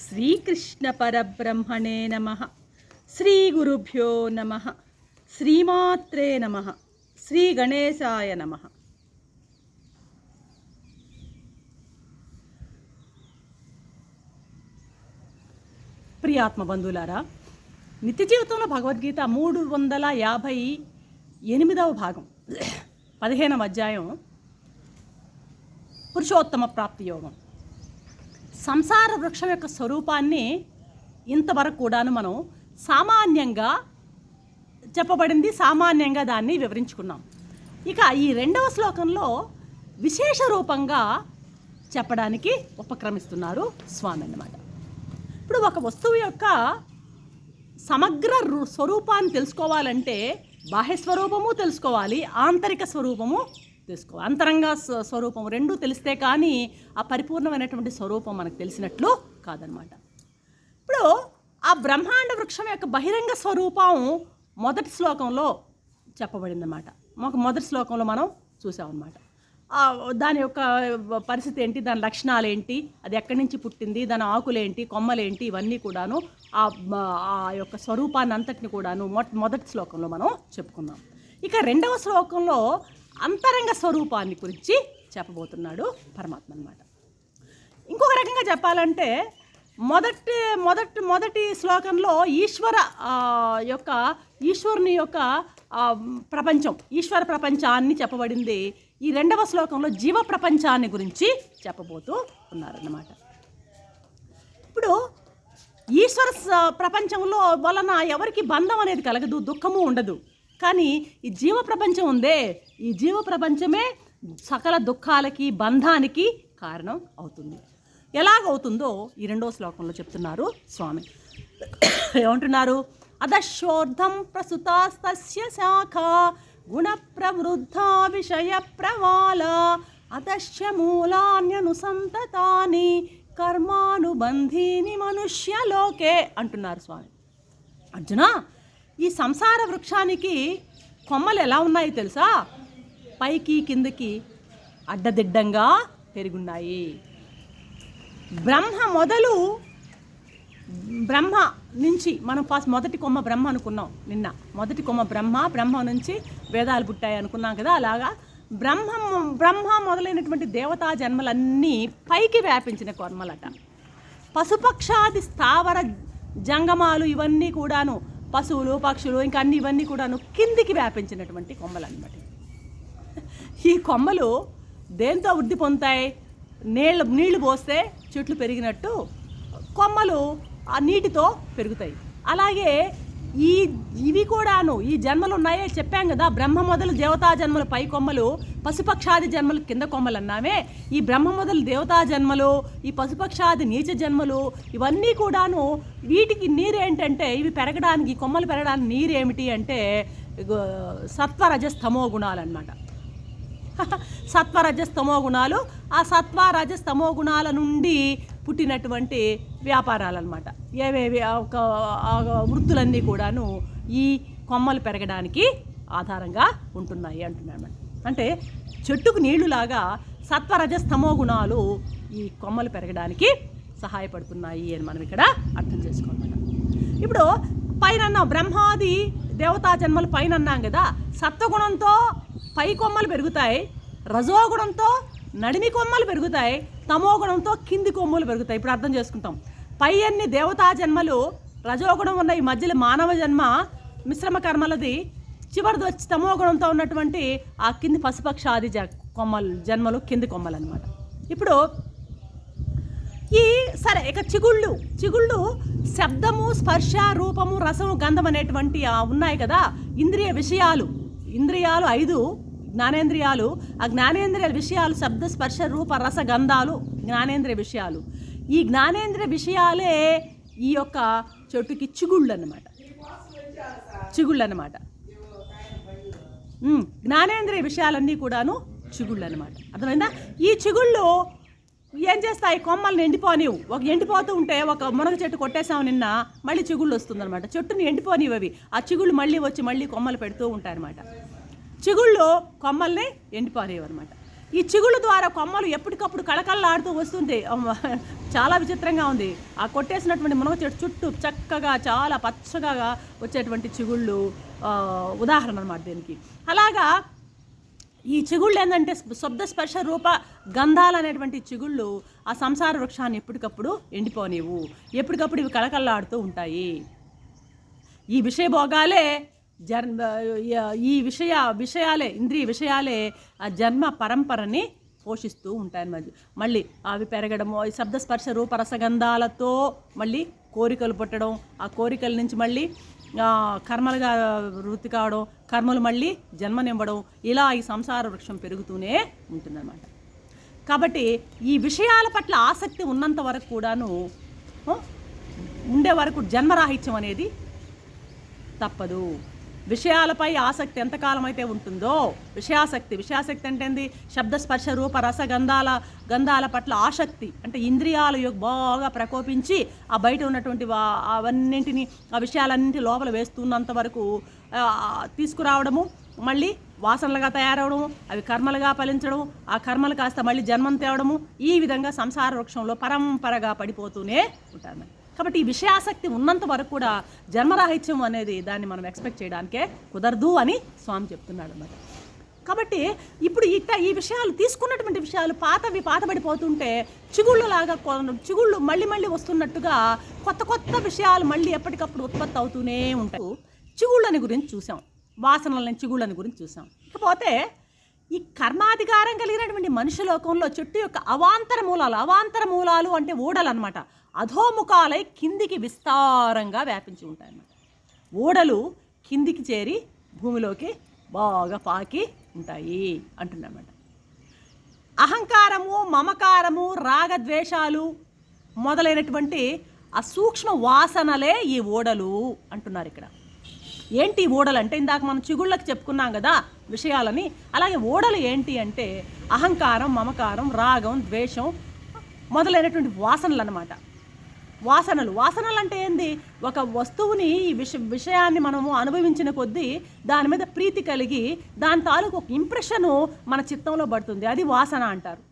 శ్రీకృష్ణ పరబ్రహ్మణే నమః. శ్రీ గురుభ్యో నమః. శ్రీమాత్రే నమః. శ్రీ గణేశాయ నమః. ప్రియాత్మ బంధువులారా, నిత్య జీవితంలో భగవద్గీత 358వ భాగం 15వ అధ్యాయం పురుషోత్తమ ప్రాప్తి యోగం. సంసార వృక్షం యొక్క స్వరూపాన్ని ఇంతవరకు కూడాను మనం సామాన్యంగా చెప్పబడింది, సామాన్యంగా దాన్ని వివరించుకున్నాం. ఇక ఈ 2వ శ్లోకంలో విశేష రూపంగా చెప్పడానికి ఉపక్రమిస్తున్నారు స్వామి అన్నమాట. ఇప్పుడు ఒక వస్తువు యొక్క సమగ్ర స్వరూపాన్ని తెలుసుకోవాలంటే బాహ్య స్వరూపము తెలుసుకోవాలి, ఆంతరిక స్వరూపము తెలుసుకోవాలి. అంతరంగ స్వరూపం రెండూ తెలిస్తే కానీ ఆ పరిపూర్ణమైనటువంటి స్వరూపం మనకు తెలిసినట్లు కాదనమాట. ఇప్పుడు ఆ బ్రహ్మాండ వృక్షం యొక్క బహిరంగ స్వరూపం మొదటి శ్లోకంలో చెప్పబడిందన్నమాట. మొదటి శ్లోకంలో మనం చూసామన్నమాట. దాని యొక్క పరిస్థితి ఏంటి, దాని లక్షణాలు ఏంటి, అది ఎక్కడి నుంచి పుట్టింది, దాని ఆకులేంటి, కొమ్మలేంటి, ఇవన్నీ కూడాను ఆ యొక్క స్వరూపాన్ని అంతటిని కూడాను మొదటి శ్లోకంలో మనం చెప్పుకున్నాం. ఇక 2వ శ్లోకంలో అంతరంగ స్వరూపాన్ని గురించి చెప్పబోతున్నాడు పరమాత్మ అన్నమాట. ఇంకొక రకంగా చెప్పాలంటే మొదటి శ్లోకంలో ఈశ్వరుని యొక్క ప్రపంచం, ఈశ్వర ప్రపంచాన్ని చెప్పబడింది. ఈ 2వ శ్లోకంలో జీవ ప్రపంచాన్ని గురించి చెప్పబోతూ ఉన్నారన్నమాట. ఇప్పుడు ఈశ్వర ప్రపంచంలో వలన ఎవరికి బంధం అనేది కలగదు, దుఃఖము ఉండదు. కానీ ఈ జీవ ప్రపంచం ఉందే, ఈ జీవ ప్రపంచమే సకల దుఃఖాలకి, బంధానికి కారణం అవుతుంది. ఎలాగవుతుందో ఈ 2వ శ్లోకంలో చెప్తున్నారు స్వామి. ఏమంటున్నారు? అదశోర్ధం ప్రసుతాస్తస్య శాఖ గుణ ప్రవృద్ధ విషయ ప్రవాల అదశ్య మూలాన్యనుసంతతాని కర్మానుబంధీని మనుష్యలోకే అంటున్నారు స్వామి. అర్జున, ఈ సంసార వృక్షానికి కొమ్మలు ఎలా ఉన్నాయో తెలుసా? పైకి కిందకి అడ్డదిడ్డంగా పెరుగున్నాయి. బ్రహ్మ నుంచి మనం మొదటి కొమ్మ బ్రహ్మ అనుకున్నాం నిన్న. మొదటి కొమ్మ బ్రహ్మ నుంచి వేదాలు పుట్టాయి అనుకున్నాం కదా. అలాగా బ్రహ్మ మొదలైనటువంటి దేవతా జన్మలన్నీ పైకి వ్యాపించిన కొమ్మలట. పశుపక్షాది స్థావర జంగమాలు ఇవన్నీ కూడాను, పశువులు పక్షులు ఇంకా అన్ని ఇవన్నీ కూడాను కిందికి వ్యాపించినటువంటి కొమ్మలు అన్నమాట. ఈ కొమ్మలు దేంతో వృద్ధి పొందుతాయి? నీళ్లు పోస్తే చెట్లు పెరిగినట్టు కొమ్మలు ఆ నీటితో పెరుగుతాయి. అలాగే ఇవి కూడాను ఈ జన్మలు ఉన్నాయే చెప్పాం కదా. బ్రహ్మ మొదలు దేవతా జన్మలు పై కొమ్మలు, పశుపక్షాది జన్మలు కింద కొమ్మలు అన్నామే. ఈ బ్రహ్మ మొదలు దేవతా జన్మలు, ఈ పశుపక్షాది నీచ జన్మలు ఇవన్నీ కూడాను వీటికి నీరేంటంటే, ఇవి పెరగడానికి, కొమ్మలు పెరగడానికి నీరేమిటి అంటే సత్వరజస్తమో గుణాలు అన్నమాట. సత్వరజస్తమో గుణాలు, ఆ సత్వరజస్తమో గుణాల నుండి పుట్టినటువంటి వ్యాపారాలన్నమాట. ఏవేవి వృత్తులన్నీ కూడాను ఈ కొమ్మలు పెరగడానికి ఆధారంగా ఉంటున్నాయి అంటున్నాడు. అంటే చెట్టుకు నీళ్లులాగా సత్వరజస్తమో గుణాలు ఈ కొమ్మలు పెరగడానికి సహాయపడుతున్నాయి అని మనం ఇక్కడ అర్థం చేసుకోవాలన్నమాట. ఇప్పుడు పైన బ్రహ్మాది దేవతా జన్మలు పైన అన్నాం కదా. సత్వగుణంతో పై కొమ్మలు పెరుగుతాయి, రజోగుణంతో నడిమి కొమ్మలు పెరుగుతాయి, తమోగుణంతో కింది కొమ్మలు పెరుగుతాయి. ఇప్పుడు అర్థం చేసుకుంటాం. పై అన్ని దేవతా జన్మలు, రజోగుణం ఉన్న ఈ మధ్యలో మానవ జన్మ మిశ్రమ కర్మలది, చివరిది వచ్చి తమోగుణంతో ఉన్నటువంటి ఆ కింది పశుపక్షాది జన్మలు కింది కొమ్మలు అన్నమాట. ఇప్పుడు ఇక చిగుళ్ళు శబ్దము, స్పర్శ, రూపము, రసము, గంధం అనేటువంటి ఉన్నాయి కదా ఇంద్రియాలు 5 జ్ఞానేంద్రియాలు. ఆ జ్ఞానేంద్రియ విషయాలు శబ్ద, స్పర్శ, రూప, రస, గంధాలు జ్ఞానేంద్రియ విషయాలు. ఈ జ్ఞానేంద్రియ విషయాలే ఈ యొక్క చెట్టుకి చిగుళ్ళు అన్నమాట. జ్ఞానేంద్రియ విషయాలన్నీ కూడాను చిగుళ్ళు అన్నమాట. అర్థమైందా? ఈ చిగుళ్ళు ఏం చేస్తాయి? కొమ్మల్ని ఎండిపోనివు. ఎండిపోతూ ఉంటే ఒక మునగ చెట్టు కొట్టేసాము నిన్న, మళ్ళీ చిగుళ్ళు వస్తుందన్నమాట. చెట్టుని ఎండిపోనివి అవి. ఆ చిగుళ్ళు మళ్ళీ వచ్చి మళ్ళీ కొమ్మలు పెడుతూ ఉంటాయి అన్నమాట. చిగుళ్ళు కొమ్మల్ని ఎండిపోనివి అనమాట. ఈ చిగుళ్ళ ద్వారా కొమ్మలు ఎప్పటికప్పుడు కళకళలాడుతూ వస్తుంది. చాలా విచిత్రంగా ఉంది. ఆ కొట్టేసినటువంటి మునగ చెట్టు చుట్టూ చక్కగా చాలా పచ్చగా వచ్చేటువంటి చిగుళ్ళు ఉదాహరణ అన్నమాట దీనికి. అలాగా ఈ చిగుళ్ళు ఏంటంటే శబ్ద స్పర్శ రూప గంధాలు అనేటువంటి చిగుళ్ళు ఆ సంసార వృక్షాన్ని ఎప్పటికప్పుడు ఎండిపోనివు, ఎప్పటికప్పుడు ఇవి కళకళలాడుతూ ఉంటాయి. ఈ విషయభోగాలే ఈ విషయాలే ఇంద్రియ విషయాలే ఆ జన్మ పరంపరని పోషిస్తూ ఉంటాయన్నమాట. మళ్ళీ అవి పెరగడము, శబ్దస్పర్శ రూప రసగంధాలతో మళ్ళీ కోరికలు పుట్టడం, ఆ కోరికల నుంచి మళ్ళీ కర్మలుగా వృత్తి కావడం, కర్మలు మళ్ళీ జన్మనివ్వడం, ఇలా ఈ సంసార వృక్షం పెరుగుతూనే ఉంటుందన్నమాట. కాబట్టి ఈ విషయాల పట్ల ఆసక్తి ఉన్నంత వరకు కూడాను ఉండే వరకు జన్మరాహిత్యం అనేది తప్పదు. విషయాలపై ఆసక్తి ఎంతకాలం అయితే ఉంటుందో, విషయాసక్తి అంటే ఏంది? శబ్దస్పర్శ రూప గంధాల పట్ల ఆసక్తి అంటే ఇంద్రియాలు బాగా ప్రకోపించి ఆ బయట ఉన్నటువంటి అవన్నింటినీ ఆ విషయాలన్నింటి లోపల వేస్తున్నంత వరకు తీసుకురావడము, మళ్ళీ వాసనలుగా తయారవడము, అవి కర్మలుగా ఫలించడం, ఆ కర్మలు కాస్త మళ్ళీ జన్మం తేవడము, ఈ విధంగా సంసార వృక్షంలో పరంపరగా పడిపోతూనే ఉంటారు. కాబట్టి ఈ విషయాసక్తి ఉన్నంత వరకు కూడా జన్మరాహిత్యం అనేది దాన్ని మనం ఎక్స్పెక్ట్ చేయడానికే కుదరదు అని స్వామి చెప్తున్నాడు అన్నమాట. కాబట్టి ఇప్పుడు ఈ విషయాలు తీసుకున్నటువంటి విషయాలు పాతబడిపోతుంటే చిగుళ్ళు మళ్ళీ వస్తున్నట్టుగా కొత్త విషయాలు మళ్ళీ ఎప్పటికప్పుడు ఉత్పత్తి అవుతూనే ఉంటాయి. చిగుళ్ళని గురించి చూసాం, వాసనలని చిగుళ్ళని గురించి చూసాం. ఇకపోతే ఈ కర్మాధికారం కలిగినటువంటి మనుష్య లోకంలో చెట్టు యొక్క అవాంతర మూలాలు అంటే ఊడలు అన్నమాట, అధోముఖాలై కిందికి విస్తారంగా వ్యాపించి ఉంటాయన్నమాట. ఊడలు కిందికి చేరి భూమిలోకి బాగా పాకి ఉంటాయి అంటున్నమాట. అహంకారము, మమకారము, రాగద్వేషాలు మొదలైనటువంటి ఆ సూక్ష్మ వాసనలే ఈ ఊడలు అంటున్నారు ఇక్కడ. ఏంటి ఊడలు అంటే ఇందాక మనం చిగుళ్ళకి చెప్పుకున్నాం కదా విషయాలని, అలాగే ఊడలు ఏంటి అంటే అహంకారం, మమకారం, రాగం, ద్వేషం మొదలైనటువంటి వాసనలు అన్నమాట. వాసనలు అంటే ఏంది? ఒక వస్తువుని విషయాన్ని మనము అనుభవించిన కొద్దీ దాని మీద ప్రీతి కలిగి దాని తాలూకు ఒక ఇంప్రెషను మన చిత్తంలో పడుతుంది, అది వాసన అంటారు.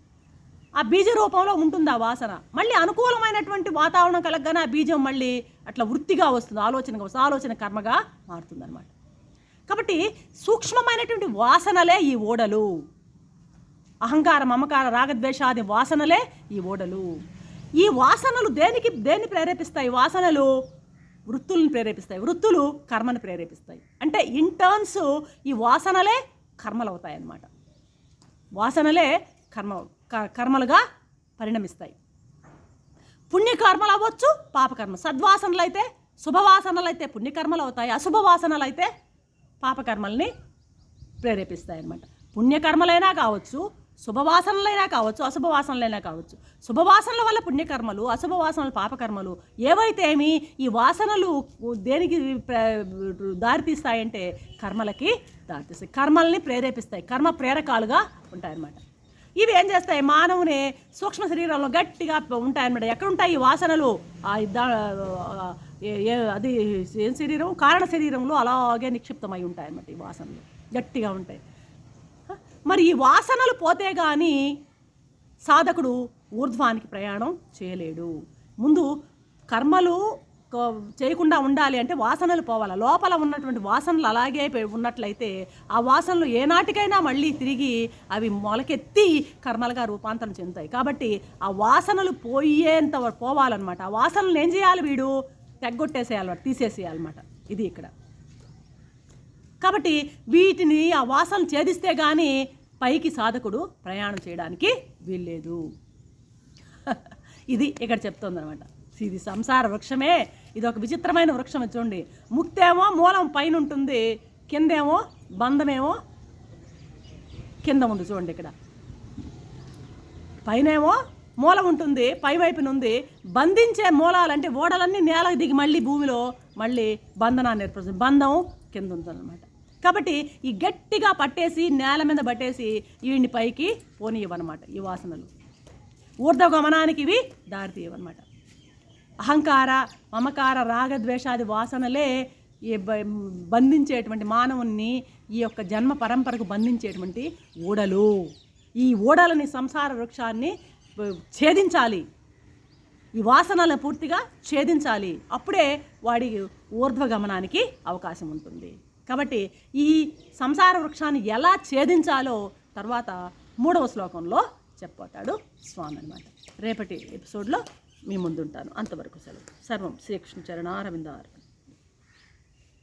ఆ బీజ రూపంలో ఉంటుంది ఆ వాసన. మళ్ళీ అనుకూలమైనటువంటి వాతావరణం కలగగానే ఆ బీజం మళ్ళీ అట్లా వృత్తిగా వస్తుంది, ఆలోచన కర్మగా మారుతుంది అన్నమాట. కాబట్టి సూక్ష్మమైనటువంటి వాసనలే ఈ ఓడలు. అహంకార, మమకార, రాగద్వేషాది వాసనలే ఈ ఓడలు. ఈ వాసనలు దేన్ని ప్రేరేపిస్తాయి? వాసనలు వృత్తులను ప్రేరేపిస్తాయి, వృత్తులు కర్మను ప్రేరేపిస్తాయి. అంటే ఇన్ టర్న్స్ ఈ వాసనలే కర్మలు అవుతాయి అన్నమాట. వాసనలే కర్మలుగా పరిణమిస్తాయి. పుణ్యకర్మలు అవ్వచ్చు, పాపకర్మ. సద్వాసనలు అయితే, శుభవాసనలు అయితే పుణ్యకర్మలు అవుతాయి, అశుభవాసనలు అయితే పాపకర్మల్ని ప్రేరేపిస్తాయి అన్నమాట. పుణ్యకర్మలైనా కావచ్చు, శుభవాసనలైనా కావచ్చు, అశుభవాసనలైనా కావచ్చు. శుభవాసనల వల్ల పుణ్యకర్మలు, అశుభవాసనలు పాపకర్మలు. ఏవైతే ఏమి ఈ వాసనలు దేనికి దారితీస్తాయంటే కర్మలకి దారితీస్తాయి, కర్మల్ని ప్రేరేపిస్తాయి, కర్మ ప్రేరకాలుగా ఉంటాయన్నమాట. ఇవి ఏం చేస్తాయి? మానవుని సూక్ష్మ శరీరంలో గట్టిగా ఉంటాయన్నమాట. ఎక్కడుంటాయి ఈ వాసనలు? అది ఏం శరీరం? కారణ శరీరంలో అలాగే నిక్షిప్తమై ఉంటాయన్నమాట. ఈ వాసనలు గట్టిగా ఉంటాయి. మరి ఈ వాసనలు పోతే కానీ సాధకుడు ఊర్ధ్వానికి ప్రయాణం చేయలేడు. ముందు కర్మలు చేయకుండా ఉండాలి అంటే వాసనలు పోవాలి. లోపల ఉన్నటువంటి వాసనలు అలాగే ఉన్నట్లయితే ఆ వాసనలు ఏనాటికైనా మళ్ళీ తిరిగి అవి మొలకెత్తి కర్మలుగా రూపాంతరం చెందుతాయి. కాబట్టి ఆ వాసనలు పోయేంత పోవాలన్నమాట. ఆ వాసనలు ఏం చేయాలి? వీడు తెగ్గొట్టేసేయాలన్నమాట, తీసేసేయాలన్నమాట. ఇది ఇక్కడ. కాబట్టి వీటిని ఆ వాసనలు ఛేదిస్తే కానీ పైకి సాధకుడు ప్రయాణం చేయడానికి వీల్లేదు. ఇది ఇక్కడ చెప్తుందనమాట. ఇది సంసార వృక్షమే. ఇది ఒక విచిత్రమైన వృక్షం. చూడండి, ముక్తేమో మూలం పైన ఉంటుంది, కిందేమో బంధమేమో కింద ఉంది. చూడండి, ఇక్కడ పైనేమో మూలం ఉంటుంది, పై వైపున ఉంది. బంధించే మూలాలంటే ఓడలన్నీ నేలకు దిగి మళ్ళీ భూమిలో మళ్ళీ బంధనాన్ని ఏర్పడుతుంది. బంధం కింద ఉంటుందన్నమాట. కాబట్టి ఈ గట్టిగా పట్టేసి నేల మీద పట్టేసి వీడిని పైకి పోనీయవన్నమాట. ఈ వాసనలు ఊర్ధ్వగమనానికి ఇవి దారితీయవన్నమాట. అహంకార, మమకార, రాగద్వేషాది వాసనలే బంధించేటువంటి మానవుణ్ణి ఈ యొక్క జన్మ పరంపరకు బంధించేటువంటి ఊడలు. ఈ ఊడలని సంసార వృక్షాన్ని ఛేదించాలి, ఈ వాసనలను పూర్తిగా ఛేదించాలి. అప్పుడే వాడి ఊర్ధ్వగమనానికి అవకాశం ఉంటుంది. కాబట్టి ఈ సంసార వృక్షాన్ని ఎలా ఛేదించాలో తర్వాత 3వ శ్లోకంలో చెప్పబోతాడు స్వామి అనమాట. రేపటి ఎపిసోడ్లో మీ ముందుంటాను. అంతవరకు సెలవు. సర్వం శ్రీకృష్ణ చరణారవిందార్పణం.